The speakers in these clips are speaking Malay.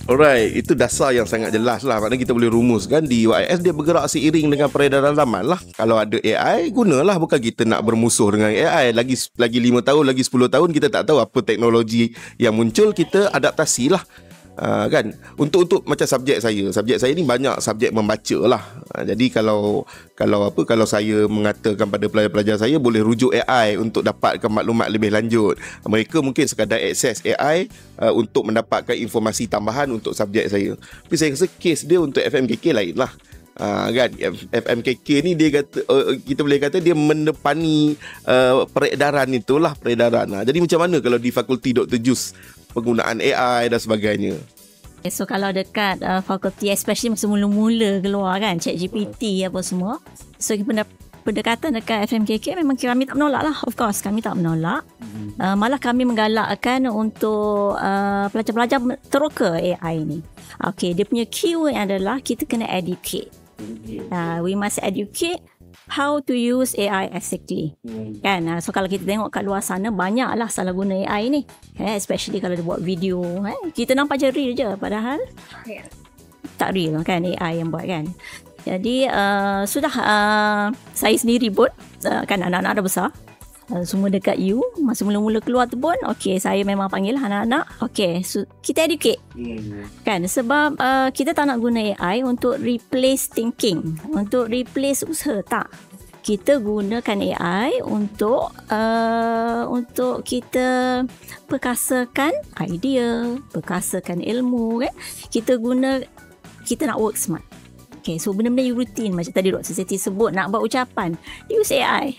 Alright, itu dasar yang sangat jelas lah. Maknanya kita boleh rumuskan di UIS dia bergerak seiring dengan peredaran zaman lah. Kalau ada AI, gunalah. Bukan kita nak bermusuh dengan AI. Lagi 5 tahun, lagi 10 tahun kita tak tahu apa teknologi yang muncul, kita adaptasi lah. Kan untuk macam subjek saya ni banyak subjek membaca lah. Jadi kalau saya mengatakan pada pelajar-pelajar saya boleh rujuk AI untuk dapatkan maklumat lebih lanjut, mereka mungkin sekadar akses AI untuk mendapatkan informasi tambahan untuk subjek saya. Tapi saya rasa kes dia untuk FMKK lain lah. Kan FMKK ni dia kata kita boleh kata dia mendepani peredaran itulah peredaran. Jadi macam mana kalau di fakulti Dr. Jus penggunaan AI dan sebagainya? So kalau dekat fakulti, especially masa mula-mula keluar kan ChatGPT apa semua, so pendekatan dekat FMKK memang kami tak menolak lah. Of course kami tak menolak. Malah kami menggalakkan untuk pelajar-pelajar teroka AI ni. Okay, dia punya keyword adalah kita kena educate. We must educate how to use AI ethically. Kan? So kalau kita tengok kat luar sana, banyaklah salah guna AI ni. Especially kalau dia buat video. Kita nampak je real je. Padahal tak real kan AI yang buat kan. Jadi sudah saya sendiri pun kan anak-anak dah besar. Semua dekat you. Masa mula-mula keluar tu pun saya memang panggil anak-anak. So kita educate. Kan sebab kita tak nak guna AI untuk replace thinking, untuk replace usaha. Tak. Kita gunakan AI untuk kita perkasakan idea, perkasakan ilmu kan. Kita nak work smart. So benda-benda yang rutin macam tadi Dr. Seti sebut, nak buat ucapan, use AI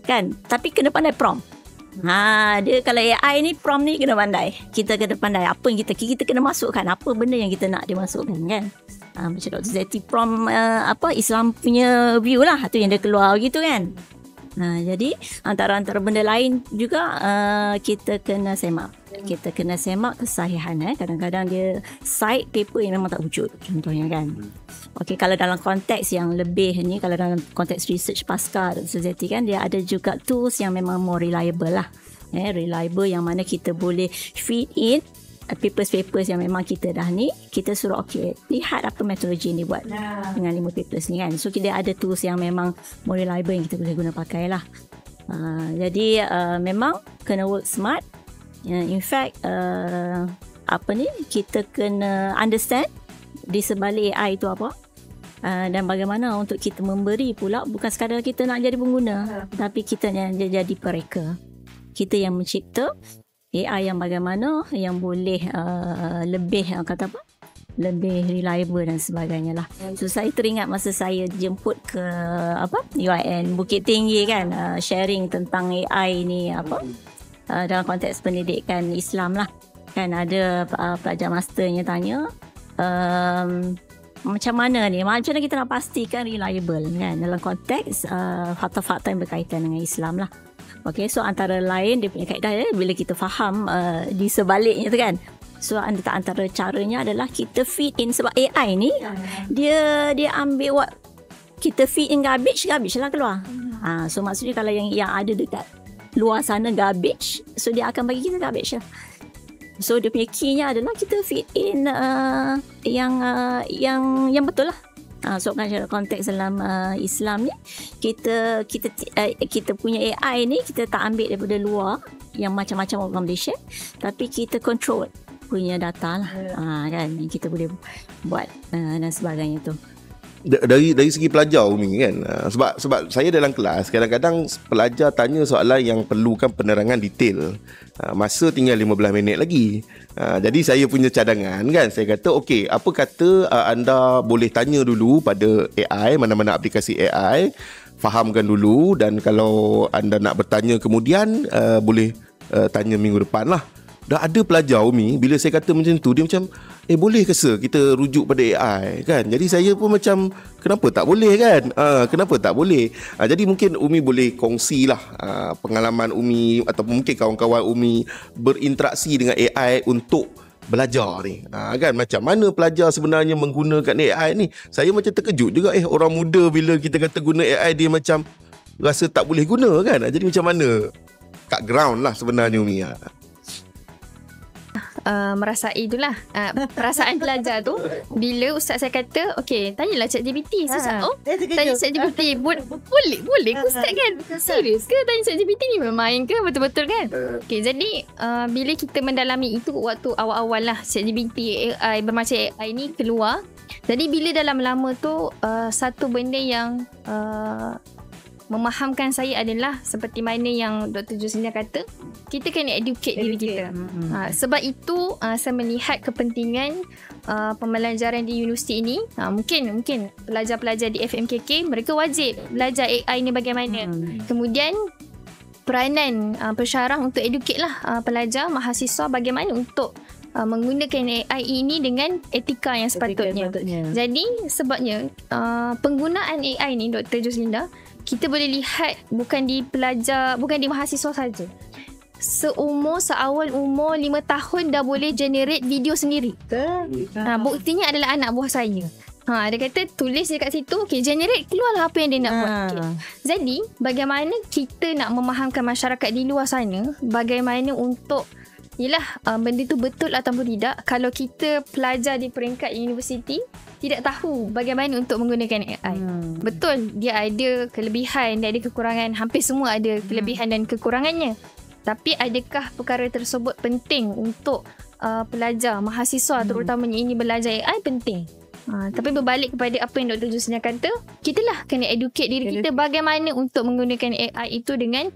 kan, tapi kena pandai prompt. Dia kalau AI ni prompt ni kena pandai. Kita kena pandai apa yang kita kena masukkan, apa benda yang kita nak dimasukkan kan. Macam Dr. Seti prompt Islam punya view lah, tu yang dia keluar gitu kan. Jadi antara benda lain juga kita kena semak. Kita kena semak kesahihan. Kadang-kadang dia cite paper yang memang tak wujud contohnya kan. Kalau dalam konteks yang lebih ni, kalau dalam konteks research pasca Dr. Zeti kan, dia ada juga tools yang memang more reliable lah. Reliable yang mana kita boleh feed in papers yang memang kita dah ni, kita suruh lihat apa metodologi ni buat dengan 5 papers ni kan. So kita ada tools yang memang more reliable yang kita boleh guna pakai lah. Jadi memang kena work smart. In fact kita kena understand di sebalik AI itu apa, dan bagaimana untuk kita memberi pula, bukan sekadar kita nak jadi pengguna, tapi kita yang jadi pereka. Kita yang mencipta AI yang bagaimana yang boleh lebih lebih reliable dan sebagainya lah. So saya teringat masa saya jemput ke UIN Bukit Tinggi kan, sharing tentang AI ni dalam konteks pendidikan Islam lah kan. Ada pelajar masternya tanya macam mana kita nak pastikan reliable kan dalam konteks fakta-fakta yang berkaitan dengan Islam lah. So antara lain dia punya kaedah bila kita faham di sebaliknya tu kan. So antara caranya adalah kita feed in, sebab AI ni dia ambil kita feed in garbage lah keluar. So maksudnya kalau yang ada dekat luar sana garbage, so dia akan bagi kita garbage lah. So dia punya key-nya adalah kita feed in yang betul lah. So kan konteks dalam Islam ni, kita punya AI ni kita tak ambil daripada luar yang macam-macam accommodation, tapi kita control punya data lah. Kan kita boleh buat dan sebagainya tu. Dari segi pelajar Umi kan, sebab saya dalam kelas kadang-kadang pelajar tanya soalan yang perlukan penerangan detail, masa tinggal 15 minit lagi. Jadi saya punya cadangan kan, saya kata apa kata anda boleh tanya dulu pada AI, mana-mana aplikasi AI, fahamkan dulu, dan kalau anda nak bertanya kemudian boleh tanya minggu depan lah. Dah ada pelajar Umi, bila saya kata macam tu, dia macam boleh ke sir kita rujuk pada AI kan. Jadi saya pun macam kenapa tak boleh kan, kenapa tak boleh. Jadi mungkin Umi boleh kongsilah pengalaman Umi atau mungkin kawan-kawan Umi berinteraksi dengan AI untuk belajar ni, kan macam mana pelajar sebenarnya menggunakan AI ni. Saya macam terkejut juga, orang muda bila kita kata guna AI dia macam rasa tak boleh guna kan. Jadi macam mana kat ground lah sebenarnya Umi. merasai itulah perasaan pelajar tu bila ustaz saya kata okey, tanyalah ChatGPT. Tanya ChatGPT boleh ke ustaz kan? Serius ke tanya ChatGPT ni, bermain ke betul-betul kan? Okey, jadi bila kita mendalami itu waktu awal-awal lah ChatGPT, AI, bermacam AI ni keluar. Jadi bila dalam lama tu satu benda yang memahamkan saya adalah seperti mana yang Dr. Joslinda kata, kita kena educate diri kita. Sebab itu saya melihat kepentingan pembelajaran di universiti ini. Mungkin pelajar-pelajar di FMKK mereka wajib belajar AI ni bagaimana. Kemudian peranan pensyarah untuk educate lah pelajar, mahasiswa bagaimana untuk menggunakan AI ini dengan etika yang sepatutnya. Jadi sebabnya penggunaan AI ni Dr. Joslinda, kita boleh lihat bukan di pelajar, bukan di mahasiswa saja. Seawal umur 5 tahun dah boleh generate video sendiri. Buktinya adalah anak buah saya. Dia kata tulis je kat situ, okay, generate, keluarlah apa yang dia nak buat. Okay. Jadi bagaimana kita nak memahamkan masyarakat di luar sana bagaimana untuk benda tu betul ataupun tidak. Kalau kita pelajar di peringkat universiti tidak tahu bagaimana untuk menggunakan AI. Betul, dia ada kelebihan, dia ada kekurangan. Hampir semua ada kelebihan dan kekurangannya. Tapi adakah perkara tersebut penting untuk pelajar, mahasiswa terutamanya ini belajar AI? Penting. Tapi berbalik kepada apa yang Dr. Joslinda kata, kita lah kena educate diri kita bagaimana untuk menggunakan AI itu dengan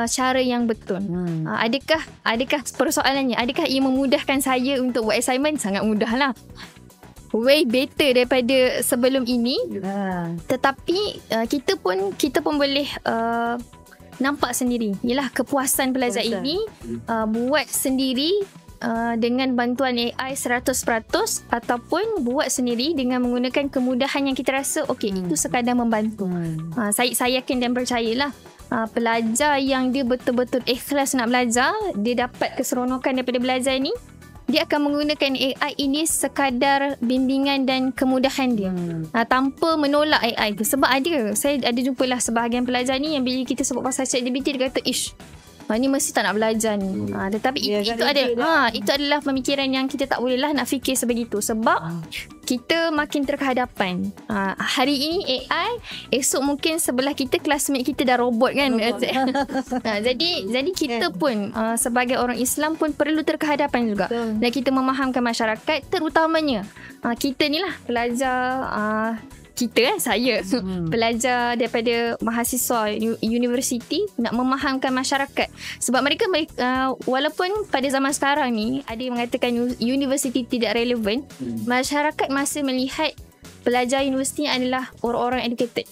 cara yang betul. Adakah persoalannya, adakah ia memudahkan saya untuk buat assignment? Sangat mudah lah, way better daripada sebelum ini. Tetapi kita pun boleh nampak sendiri ialah kepuasan pelajar ini buat sendiri dengan bantuan AI 100% ataupun buat sendiri dengan menggunakan kemudahan yang kita rasa itu sekadar membantu. Saya yakin dan percayalah pelajar yang dia betul-betul ikhlas nak belajar, dia dapat keseronokan daripada belajar ni, dia akan menggunakan AI ini sekadar bimbingan dan kemudahan dia, tanpa menolak AI tu. Sebab saya ada jumpalah sebahagian pelajar ni yang bila kita sebut pasal ChatGPT, dia kata ni mesti tak nak belajar ni. Tetapi itu adalah pemikiran yang kita tak boleh lah nak fikir sebegitu. Sebab kita makin terkehadapan. Hari ini AI, esok mungkin sebelah kita classmate kita dah robot kan. Jadi kita pun sebagai orang Islam pun perlu terkehadapan juga. Dan kita memahamkan masyarakat, terutamanya kita ni lah pelajar, saya pelajar daripada mahasiswa universiti, nak memahamkan masyarakat. Sebab mereka walaupun pada zaman sekarang ni ada yang mengatakan universiti tidak relevan, masyarakat masih melihat pelajar universiti adalah orang-orang educated.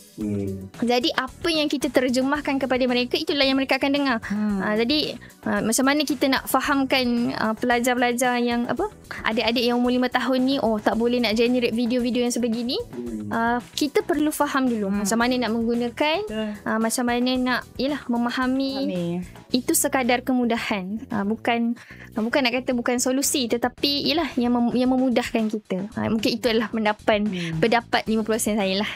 Jadi apa yang kita terjemahkan kepada mereka, itulah yang mereka akan dengar. Jadi macam mana kita nak fahamkan pelajar-pelajar yang adik-adik yang umur 5 tahun ni tak boleh nak generate video-video yang sebegini. Kita perlu faham dulu macam mana nak menggunakan, macam mana nak memahami. Itu sekadar kemudahan, bukan nak kata bukan solusi, tetapi yang memudahkan kita. Mungkin itu adalah pendapat 50% saya lah.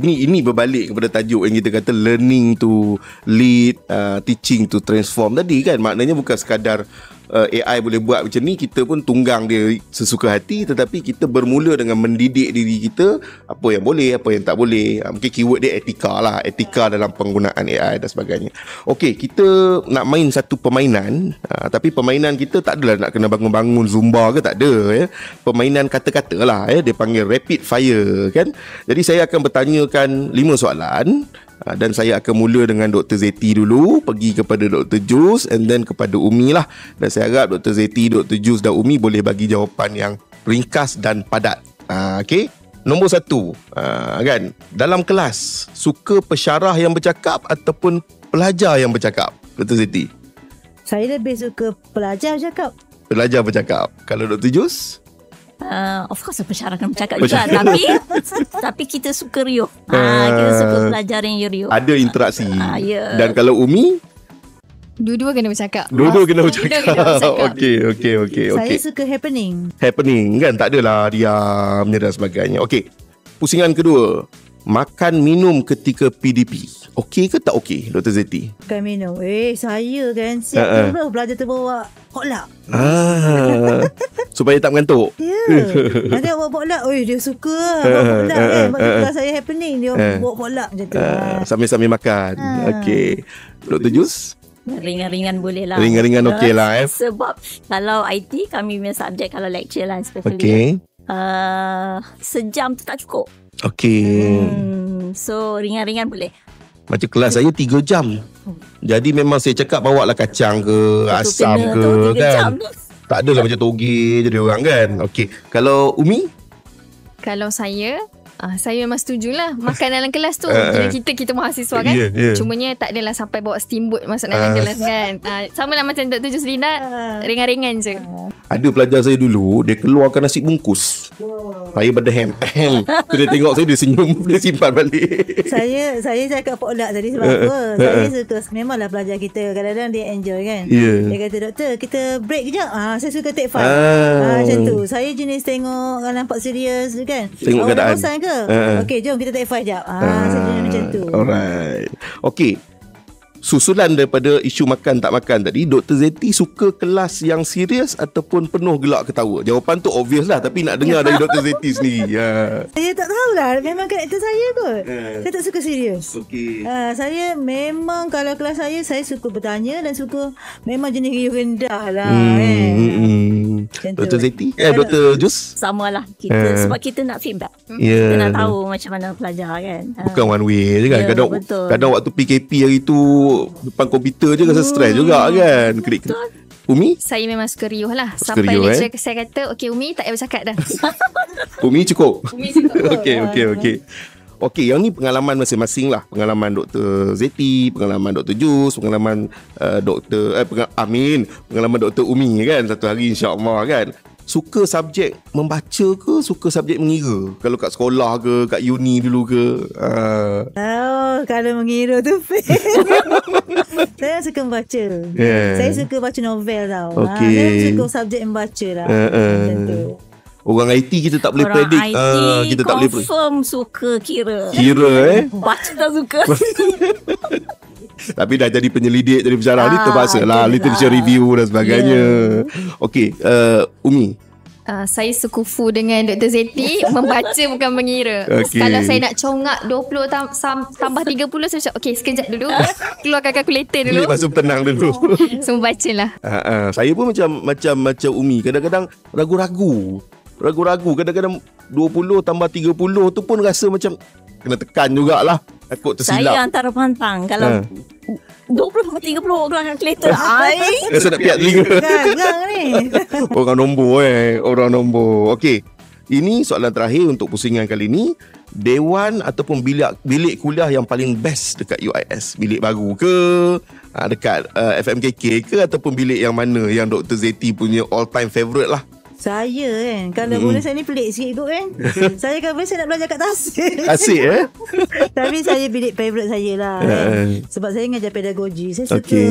Ini berbalik kepada tajuk yang kita kata learning to lead, teaching to transform tadi kan. Maknanya bukan sekadar AI boleh buat macam ni, kita pun tunggang dia sesuka hati, tetapi kita bermula dengan mendidik diri kita apa yang boleh, apa yang tak boleh. Mungkin keyword dia etika lah, etika dalam penggunaan AI dan sebagainya. Okey, kita nak main satu permainan, tapi permainan kita tak adalah nak kena bangun-bangun Zumba ke, tak ada ya. Permainan kata-kata lah dia panggil rapid fire kan. Jadi saya akan bertanyakan 5 soalan. Dan saya akan mula dengan Dr. Zeti dulu, pergi kepada Dr. Jus, and then kepada Umi lah. Dan saya harap Dr. Zeti, Dr. Jus dan Umi boleh bagi jawapan yang ringkas dan padat. Okay. Nombor 1, kan, dalam kelas suka pensyarah yang bercakap ataupun pelajar yang bercakap? Dr. Zeti. Saya lebih suka pelajar bercakap. Pelajar bercakap. Kalau Dr. Jus? Of course pensyarah akan bercakap juga, tapi kita suka riuh. Kita suka pelajaran yang riuh. Ada interaksi. Yeah. Dan kalau Umi? Dua-dua kena bercakap. Dua-dua kena bercakap. Okey. Saya suka happening kan, tak adalah diam dan sebagainya. Okey. Pusingan kedua, makan minum ketika PDP. Okey ke tak okey, Dr. Zeti? Bukan minum. Saya kan siap dulu belajar terbawa potluck. Supaya tak mengantuk. Ya. Nanti bawa potluck. Dia suka bawa potluck kan. Kelas saya happening, dia bawa potluck macam tu. Sambil-sambil makan. Okey. Dr. Jus? Ringan-ringan boleh lah. Ringan-ringan okey lah. Sebab kalau IT, kami punya subjek, kalau lecture lah especially. Okey. Sejam tu tak cukup. Okey. So ringan-ringan boleh. Macam kelas saya 3 jam. Jadi memang saya cakap bawa lah kacang ke, asam ke kan. Tak adalah macam toge je dia orang kan. Okey. Kalau Umi? Kalau saya memang setujulah makan dalam kelas tu. Kita mahasiswa kan. Cumanya tak adalah sampai bawa steamboat masuk dalam kelas kan. Sama lah macam Dr. Juslina, ringan-ringan je. Ada pelajar saya dulu, dia keluarkan nasi bungkus. Saya berdehem. Dia tengok saya, dia senyum, dia simpan balik. Saya cakap potluck tadi sebab apa? Saya suka, memanglah pelajar kita kadang-kadang dia enjoy kan. Dia kata, doktor kita break kejap. Saya suka take file. Macam tu. Saya jenis tengok nampak serius kan. Tengok keadaan. Bosan ke? Okey, jom kita take file kejap. Saya jenis macam tu. Alright. Okey. Susulan daripada isu makan tak makan tadi, Dr. Zeti suka kelas yang serius ataupun penuh gelak ketawa? Jawapan tu obvious lah, tapi nak dengar dari Dr. Zeti sendiri. Saya tak tahulah, memang karakter saya kot. Saya tak suka serius. Okey. Saya memang kalau kelas saya suka bertanya dan suka memang jenis riuh rendah lah. Dr. Zeti? Dr. Jus? Samalah kita, sebab kita nak feedback. Kita nak tahu macam mana pelajar kan. Bukan one way je kan. Kadang waktu PKP hari tu depan komputer je rasa stres juga kan. Umi? Saya memang suka riuh lah. Sampai lecturer saya kata, okey Umi tak payah bercakap dah. Umi cukup? Okey. Okey, yang ni pengalaman masing-masing lah. Pengalaman Dr. Zeti, pengalaman Dr. Jus, pengalaman pengalaman Dr. Umi kan. Satu hari insya-Allah kan. Suka subjek membaca ke suka subjek mengira? Kalau kat sekolah ke, kat uni dulu ke? Kalau mengira tu saya suka membaca. Saya suka baca novel tau. Saya suka subjek membaca lah. Orang IT kita tak boleh predict. Kita tak boleh confirm suka kira. Baca tak suka. Tapi dah jadi penyelidik, jadi pensyarah ni terpaksa lah literature review dan sebagainya. Okey, Umi. Saya sekufu dengan Dr. Zeti. Membaca bukan mengira. Kalau saya nak congak 20 tambah 30, saya cakap okey sekejap dulu, keluarkan kalkulator dulu, masa tenang dulu. So bacalah. Saya pun macam Umi. Kadang-kadang ragu-ragu. Kadang-kadang 20 tambah 30 tu pun rasa macam kena tekan jugalah. Takut tersilap. Saya antara pantang. Kalau 20-30 keluarkan kalkulator, rasa nak piat telinga. Gang ni. Orang nombor. Okey. Ini soalan terakhir untuk pusingan kali ni. Dewan ataupun bilik kuliah yang paling best dekat UIS? Bilik baru ke? Dekat FMKK ke? Ataupun bilik yang mana yang Dr. Zeti punya all time favourite lah? Saya kan, kalau boleh saya ni pelik sikit kot kan. Saya kan saya nak belajar kat Tasik. Tasik Tapi saya bilik favourite saya lah kan. Sebab saya mengajar pedagogi. Saya suka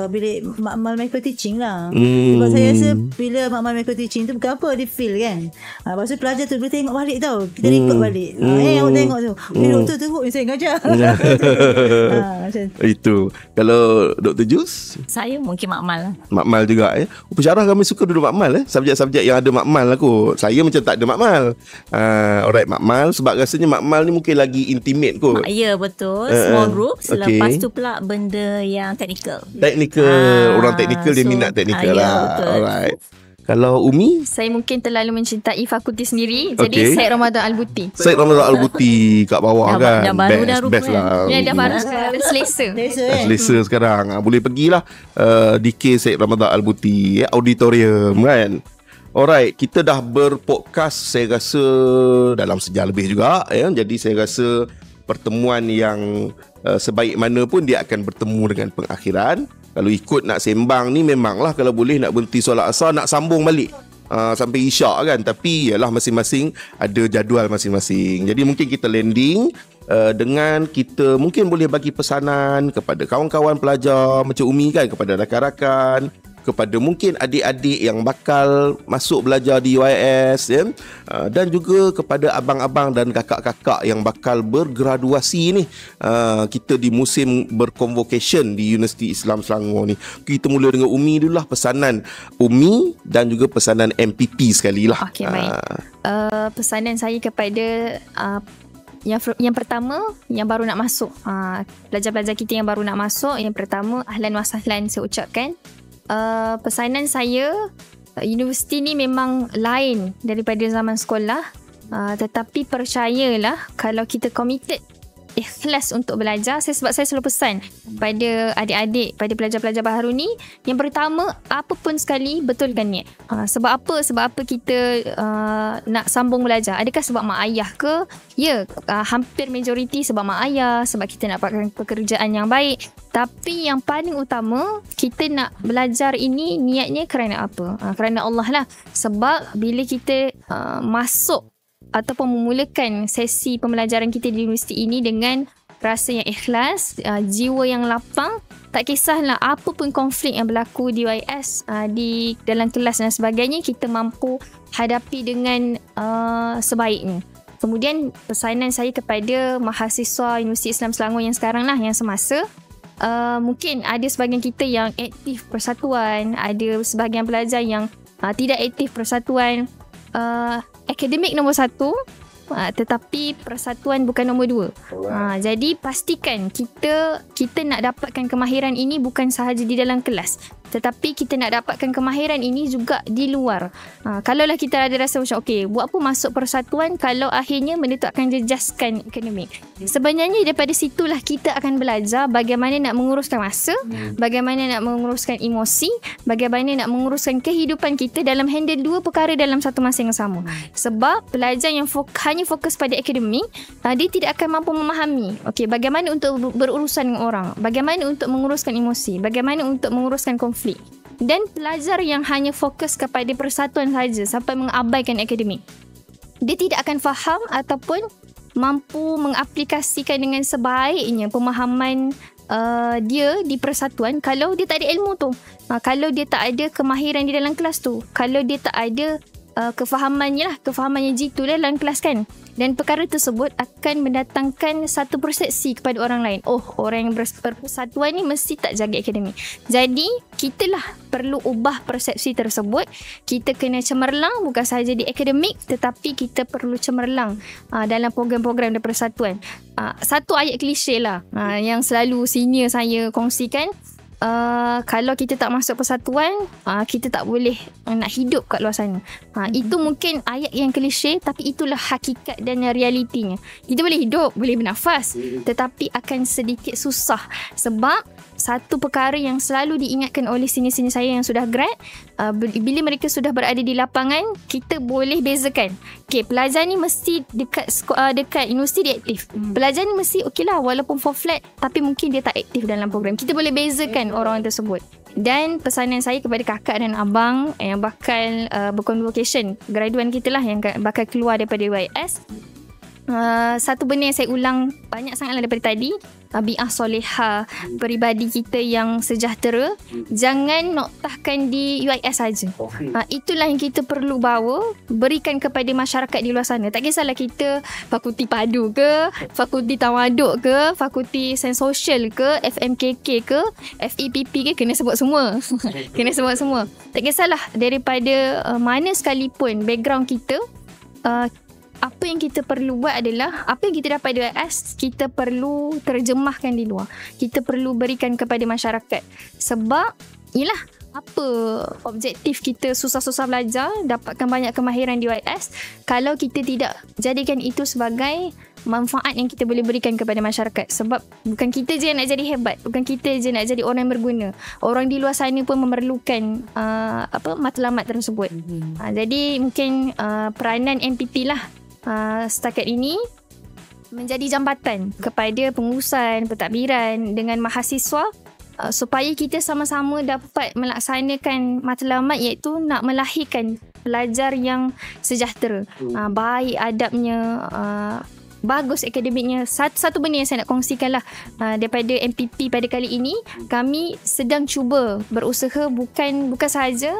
bilik makmal micro teaching lah. Sebab saya rasa bila makmal micro teaching tu bukan apa, dia feel kan. Lepas tu pelajar tu boleh tengok balik tau. Kita record balik. Awak tengok tu. Doktor teruk ni saya mengajar. Itu. Kalau Dr. Jus? Saya mungkin makmal lah. Makmal juga pensyarah kami suka duduk makmal subjek-subjek yang ada makmal lah kot. Saya macam tak ada makmal. Alright, makmal. Sebab rasanya makmal ni mungkin lagi intimate kot. Ya, betul. Small group. Selepas tu pula benda yang technical. Orang technical dia minat technical lah. Betul. Alright. Kalau Umi? Saya mungkin terlalu mencintai fakulti sendiri. Jadi Syed Ramadan Al-Buti. Syed Ramadan Al-Buti kat bawah kan. Dah baru best lah. Dah baru sekarang. Selesa sekarang. Boleh pergilah DK Syed Ramadan Al-Buti, auditorium kan. Alright, kita dah berpodcast saya rasa dalam sejam lebih juga Jadi saya rasa pertemuan yang sebaik mana pun dia akan bertemu dengan pengakhiran. Kalau ikut nak sembang ni memanglah kalau boleh nak berhenti solat asar, nak sambung balik sampai isyak kan. Tapi yalah masing-masing ada jadual masing-masing. Jadi mungkin kita landing dengan kita mungkin boleh bagi pesanan kepada kawan-kawan pelajar macam Umi kan, kepada rakan-rakan kepada mungkin adik-adik yang bakal masuk belajar di UIS ya, dan juga kepada abang-abang dan kakak-kakak yang bakal bergraduasi ni. Kita di musim berconvocation di Universiti Islam Selangor ni. Kita mula dengan Umi dulu lah, pesanan Umi dan juga pesanan MPP sekali lah. Okey, baik. Pesanan saya kepada yang pertama, yang baru nak masuk, pelajar-pelajar kita yang baru nak masuk, yang pertama, ahlan wa sahlan saya ucapkan. Pesanan saya, universiti ni memang lain daripada zaman sekolah, tetapi percayalah, kalau kita committed, ikhlas untuk belajar, sebab saya selalu pesan pada adik-adik, pada pelajar-pelajar baru ni, yang pertama, apa pun sekali, betulkan niat. Sebab apa kita nak sambung belajar? Adakah sebab mak ayah ke? Ya, hampir majoriti sebab mak ayah, sebab kita nak dapatkan pekerjaan yang baik. Tapi yang paling utama, kita nak belajar ini niatnya kerana apa? Kerana Allah lah. Sebab bila kita masuk ataupun memulakan sesi pembelajaran kita di universiti ini dengan rasa yang ikhlas, jiwa yang lapang, tak kisahlah apa pun konflik yang berlaku di UIS, di dalam kelas dan sebagainya, kita mampu hadapi dengan sebaiknya. Kemudian pesanan saya kepada mahasiswa Universiti Islam Selangor yang sekarang lah, yang semasa, mungkin ada sebahagian kita yang aktif persatuan, ada sebahagian pelajar yang tidak aktif persatuan. Akademik nombor 1, tetapi persatuan bukan nombor 2. Jadi pastikan kita nak dapatkan kemahiran ini bukan sahaja di dalam kelas, tetapi kita nak dapatkan kemahiran ini juga di luar. Kalaulah kita ada rasa macam okey, buat apa masuk persatuan kalau akhirnya benda tu akan jejaskan akademik. Sebenarnya daripada situlah kita akan belajar bagaimana nak menguruskan masa, bagaimana nak menguruskan emosi, bagaimana nak menguruskan kehidupan kita dalam handle dua perkara dalam satu masa yang sama. Sebab pelajar yang hanya fokus pada akademik, dia tidak akan mampu memahami okey, bagaimana untuk berurusan dengan orang, bagaimana untuk menguruskan emosi, bagaimana untuk menguruskan konflik. Dan pelajar yang hanya fokus kepada persatuan saja sampai mengabaikan akademik, dia tidak akan faham ataupun mampu mengaplikasikan dengan sebaiknya pemahaman dia di persatuan kalau dia tak ada ilmu tu, kalau dia tak ada kemahiran di dalam kelas tu, kalau dia tak ada kefahamannya jitu dalam kelas kan. Dan perkara tersebut akan mendatangkan satu persepsi kepada orang lain. Oh, orang yang berpersatuan ni mesti tak jaga akademik. Jadi, kitalah perlu ubah persepsi tersebut. Kita kena cemerlang bukan sahaja di akademik, tetapi kita perlu cemerlang dalam program-program dan persatuan. Satu ayat klise lah yang selalu senior saya kongsikan. Kalau kita tak masuk persatuan, kita tak boleh nak hidup kat luar sana. Itu mungkin ayat yang klise, tapi itulah hakikat dan realitinya. Kita boleh hidup, boleh bernafas, tetapi akan sedikit susah. Sebab satu perkara yang selalu diingatkan oleh senior-senior saya yang sudah grad, bila mereka sudah berada di lapangan, kita boleh bezakan. Okay, pelajar ni mesti dekat universiti dia aktif. Pelajar ni mesti okey lah, walaupun for flat, tapi mungkin dia tak aktif dalam program. Kita boleh bezakan orang tersebut. Dan pesanan saya kepada kakak dan abang yang bakal berconvocation, graduan kita lah yang bakal keluar daripada UIS, satu benda yang saya ulang banyak sangatlah daripada tadi, bi'ah solehah, peribadi kita yang sejahtera, jangan noktahkan di UIS saja. Itulah yang kita perlu bawa, berikan kepada masyarakat di luar sana. Tak kisahlah kita fakulti padu ke, fakulti tamaduk ke, fakulti sains sosial ke, FMKK ke, FEPP ke, kena sebut semua. Kena sebut semua. Tak kisahlah daripada mana sekalipun background kita, apa yang kita perlu buat adalah apa yang kita dapat di UIS, kita perlu terjemahkan di luar. Kita perlu berikan kepada masyarakat. Sebab yelah, apa objektif kita susah-susah belajar, dapatkan banyak kemahiran di UIS, kalau kita tidak jadikan itu sebagai manfaat yang kita boleh berikan kepada masyarakat. Sebab bukan kita je yang nak jadi hebat, bukan kita je nak jadi orang yang berguna. Orang di luar sana pun memerlukan matlamat tersebut. Jadi mungkin peranan MPP lah setakat ini menjadi jambatan kepada pengurusan, pentadbiran dengan mahasiswa, supaya kita sama-sama dapat melaksanakan matlamat, iaitu nak melahirkan pelajar yang sejahtera, baik adabnya, bagus akademiknya. Satu benda yang saya nak kongsikan lah daripada MPP pada kali ini, kami sedang cuba berusaha bukan sahaja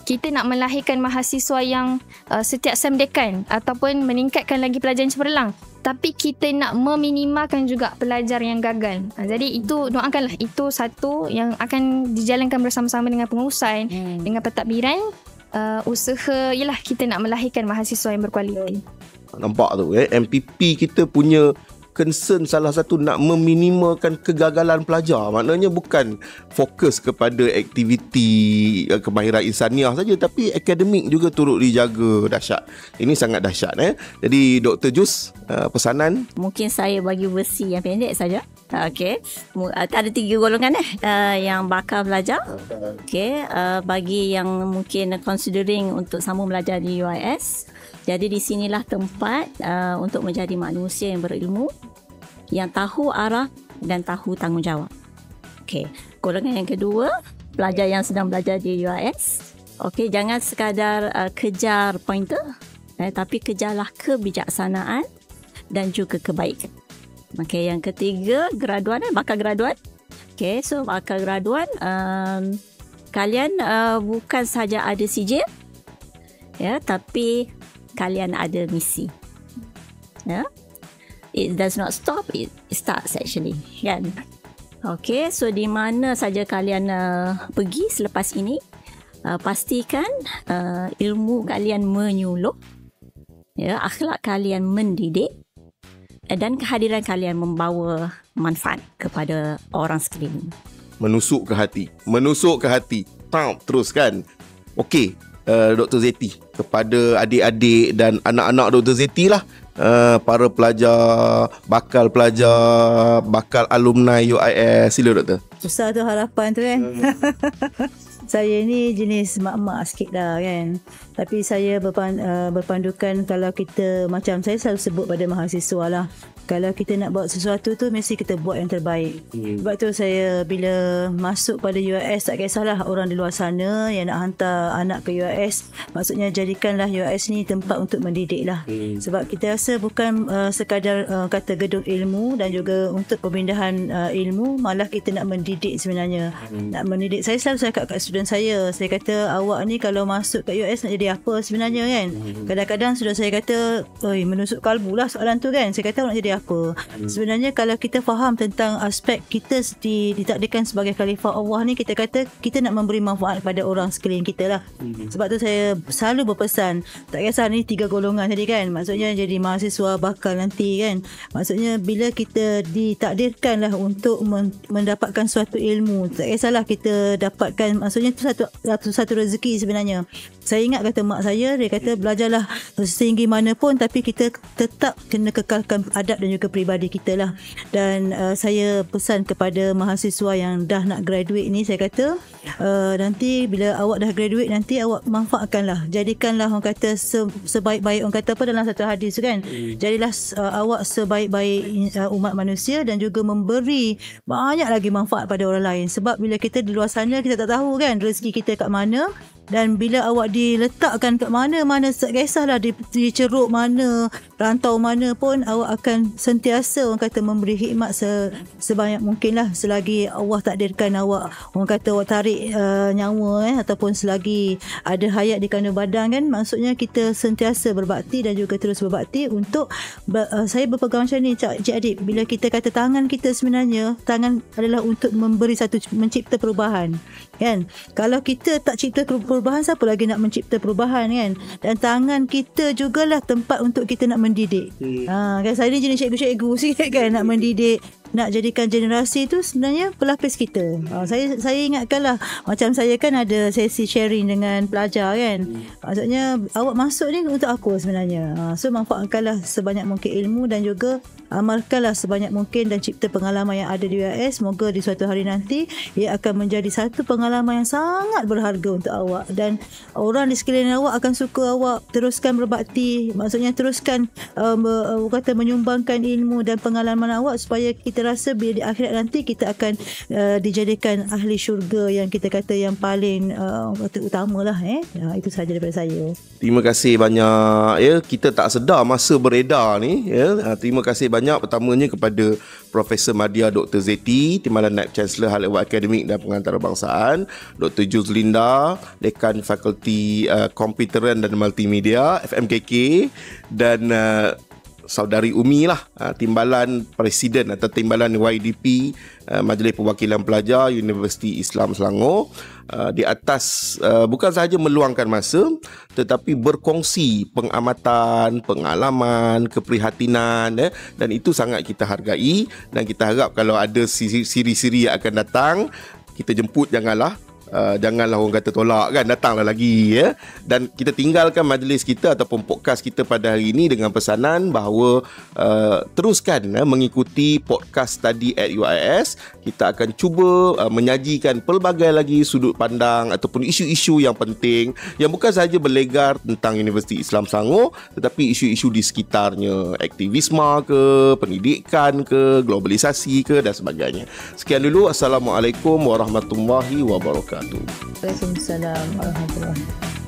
kita nak melahirkan mahasiswa yang setiap sem dekan ataupun meningkatkan lagi pelajar yang cemerlang, tapi kita nak meminimalkan juga pelajar yang gagal. Jadi itu, doakanlah itu satu yang akan dijalankan bersama-sama dengan pengurusan, dengan pentadbiran. Usaha ialah kita nak melahirkan mahasiswa yang berkualiti. Nampak tu MPP kita punya concern salah satu nak meminimalkan kegagalan pelajar. Maknanya bukan fokus kepada aktiviti kemahiran insaniah saja, tapi akademik juga turut dijaga. Dahsyat. Ini sangat dahsyat. Jadi Dr. Jus, pesanan? Mungkin saya bagi versi yang pendek saja. Okey. Ada 3 golongan yang bakal belajar. Okey, bagi yang mungkin considering untuk sambung belajar di UIS. Jadi di sinilah tempat untuk menjadi manusia yang berilmu, yang tahu arah dan tahu tanggungjawab. Okey, golongan yang kedua, pelajar yang sedang belajar di UIS. Okey, jangan sekadar kejar pointer, tapi kejarlah kebijaksanaan dan juga kebaikan. Okey, yang ketiga, graduan, bakal graduan. Okey, so bakal graduan, kalian bukan saja ada sijil, tapi kalian ada misi. It does not stop, it starts actually, kan? Okay, so di mana saja kalian pergi selepas ini, pastikan ilmu kalian menyuluh, akhlak kalian mendidik, dan kehadiran kalian membawa manfaat kepada orang sekeliling. Menusuk ke hati. Teruskan. Okey, Dr. Zeti, kepada adik-adik dan anak-anak Dr. Zeti lah, para pelajar, bakal alumni UIS. Sila Doktor. Susah tu harapan tu kan. Saya ni jenis mak-mak sikit lah kan. Tapi saya berpandukan, kalau kita, macam saya selalu sebut pada mahasiswa lah, kalau kita nak buat sesuatu tu, mesti kita buat yang terbaik. Sebab tu saya bila masuk pada UIS, tak kisahlah orang di luar sana yang nak hantar anak ke UIS, maksudnya jadikanlah UIS ni tempat untuk mendidik lah. Sebab kita rasa bukan sekadar kata gedung ilmu dan juga untuk pemindahan ilmu, malah kita nak mendidik sebenarnya. Nak mendidik. Saya selalu cakap kat student saya kata, awak ni kalau masuk kat UIS nak jadi apa sebenarnya kan. Kadang-kadang sudah saya kata, menusuk kalbu lah soalan tu kan. Saya kata, nak jadi apa? Sebenarnya kalau kita faham tentang aspek kita ditakdirkan sebagai khalifah Allah ni, kita kata kita nak memberi manfaat kepada orang sekeliling kita lah. Sebab tu saya selalu berpesan, tak kisah ni 3 golongan tadi kan, maksudnya jadi mahasiswa bakal nanti kan, maksudnya bila kita ditakdirkan lah untuk mendapatkan suatu ilmu, tak kisahlah kita dapatkan, maksudnya tu satu rezeki sebenarnya. Saya ingat kata mak saya, dia kata belajarlah setinggi mana pun, tapi kita tetap kena kekalkan adab dan juga peribadi kita lah. Dan saya pesan kepada mahasiswa yang dah nak graduate ni, saya kata nanti bila awak dah graduate nanti, awak manfaatkanlah, jadikanlah orang kata sebaik-baik, orang kata apa dalam satu hadis kan, jadilah awak sebaik-baik umat manusia dan juga memberi banyak lagi manfaat pada orang lain. Sebab bila kita di luar sana, kita tak tahu kan rezeki kita kat mana. Dan bila awak diletakkan kat mana-mana, tak kisahlah di ceruk mana, rantau mana pun, awak akan sentiasa orang kata memberi khidmat sebanyak mungkin lah, selagi Allah takdirkan awak, orang kata awak tarik nyawa ataupun selagi ada hayat di kandung badan kan. Maksudnya kita sentiasa berbakti dan juga terus berbakti untuk saya berpegang macam ni, Cik Adik, bila kita kata tangan kita, sebenarnya tangan adalah untuk memberi mencipta perubahan kan. Kalau kita tak cipta perubahan, siapa lagi nak mencipta perubahan kan. Dan tangan kita jugalah tempat untuk kita nak mendidik. Kan saya ni jenis cikgu-cikgu sikit kan, nak mendidik, nak jadikan generasi tu sebenarnya pelapis kita. Saya ingatkanlah, macam saya kan ada sesi sharing dengan pelajar kan. Maksudnya awak masuk ni untuk aku sebenarnya. So manfaatkanlah sebanyak mungkin ilmu dan juga amalkanlah sebanyak mungkin dan cipta pengalaman yang ada di UIS. Semoga di suatu hari nanti ia akan menjadi satu pengalaman yang sangat berharga untuk awak, dan orang di sekeliling awak akan suka awak teruskan berbakti. Maksudnya teruskan kata menyumbangkan ilmu dan pengalaman awak, supaya kita kita rasa bila di akhirat nanti kita akan dijadikan ahli syurga yang kita kata yang paling utama lah. Itu sahaja daripada saya. Terima kasih banyak ya. Kita tak sedar masa beredar ni ya. Terima kasih banyak pertamanya kepada Profesor Madya Dr. Zeti, Timbalan Naib Chancellor Hal Ehwal Akademik dan Pengantarabangsa, Dr. Juzlinda, Dekan Fakulti Komputeran dan Multimedia FMKK, dan Saudari Umi lah, Timbalan Presiden atau Timbalan YDP Majlis Perwakilan Pelajar Universiti Islam Selangor, di atas bukan sahaja meluangkan masa tetapi berkongsi pengamatan, pengalaman, keprihatinan dan itu sangat kita hargai, dan kita harap kalau ada siri-siri yang akan datang kita jemput, janganlah orang kata tolak kan, datanglah lagi ya. Dan kita tinggalkan majlis kita ataupun podcast kita pada hari ini dengan pesanan bahawa teruskan mengikuti podcast Study at UIS. Kita akan cuba menyajikan pelbagai lagi sudut pandang ataupun isu-isu yang penting yang bukan sahaja berlegar tentang Universiti Islam Selangor, tetapi isu-isu di sekitarnya, aktivisme ke, pendidikan ke, globalisasi ke dan sebagainya. Sekian dulu. Assalamualaikum warahmatullahi wabarakatuh. Waalaikumsalam warahmatullahi wabarakatuh.